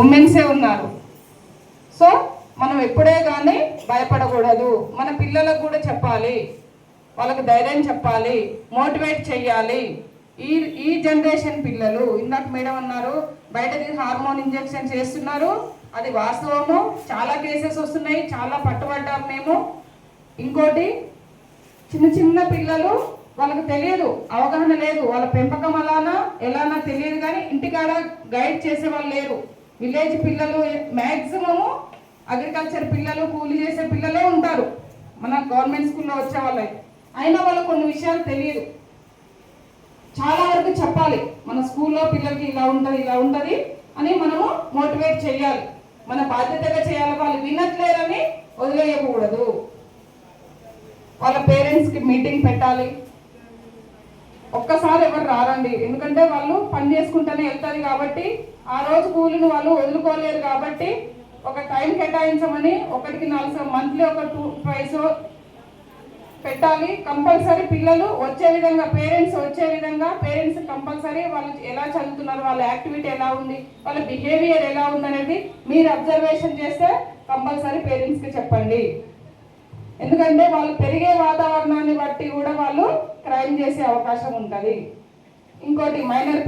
ఉమెన్సే ఉన్నారు. సో మనం ఎప్పుడే కానీ భయపడకూడదు. మన పిల్లలకు కూడా చెప్పాలి, వాళ్ళకు ధైర్యం చెప్పాలి, మోటివేట్ చేయాలి. ఈ జనరేషన్ పిల్లలు, ఇందాక మేడం అన్నారు బయటది హార్మోన్ ఇంజెక్షన్ చేస్తున్నారు, అది వాస్తవము. చాలా కేసెస్ వస్తున్నాయి, చాలా పట్టుబడ్డాం మేము. ఇంకోటి, చిన్న చిన్న పిల్లలు, వాళ్ళకి తెలియదు, అవగాహన లేదు, వాళ్ళ పెంపకం ఎలానా తెలియదు, కానీ ఇంటికాడ గైడ్ చేసే వాళ్ళు లేరు. విలేజ్ పిల్లలు మ్యాక్సిమము అగ్రికల్చర్ పిల్లలు, కూలీ చేసే పిల్లలే ఉంటారు మన గవర్నమెంట్ స్కూల్లో వచ్చే వాళ్ళైతే. అయినా వాళ్ళకు కొన్ని విషయాలు తెలియదు. చాలా వరకు చెప్పాలి, మన స్కూల్లో పిల్లలకి ఇలా ఉంటుంది అని మనము మోటివేట్ చేయాలి, మన బాధ్యతగా చేయాలి. వాళ్ళు వినట్లేరని వదిలేయకూడదు. వాళ్ళ పేరెంట్స్కి మీటింగ్ పెట్టాలి. ఒక్కసారి ఎవరు రారండి, ఎందుకంటే వాళ్ళు పని చేసుకుంటూనే వెళ్తుంది కాబట్టి, ఆ రోజు కూలీని వాళ్ళు వదులుకోలేరు కాబట్టి ఒక టైం కేటాయించమని, ఒకటికి 4 మంత్లీ ఒక 2 పెట్టాలి. కంపల్సరీ పిల్లలు వచ్చే విధంగా, పేరెంట్స్ వచ్చే విధంగా, పేరెంట్స్ కంపల్సరీ వాళ్ళు ఎలా చదువుతున్నారు, వాళ్ళ యాక్టివిటీ ఎలా ఉంది, వాళ్ళ బిహేవియర్ ఎలా ఉందనేది మీరు అబ్జర్వేషన్ చేస్తే కంపల్సరీ పేరెంట్స్కి చెప్పండి. ఎందుకంటే వాళ్ళు పెరిగే వాతావరణాన్ని బట్టి కూడా వాళ్ళు క్రైమ్ చేసే అవకాశం ఉంటుంది. ఇంకోటి, మైనర్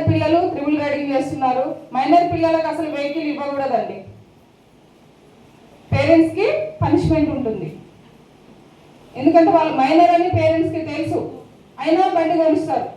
పిల్లలు ట్రిబుల్ రైడింగ్ చేస్తున్నారు. మైనర్ పిల్లలకు అసలు వెహికల్ ఇవ్వకూడదండి, పేరెంట్స్కి పనిష్మెంట్ ఉంటుంది. ఎందుకంటే వాళ్ళు మైనర్ అని పేరెంట్స్కి తెలుసు, అయినా బండి కొనిస్తారు.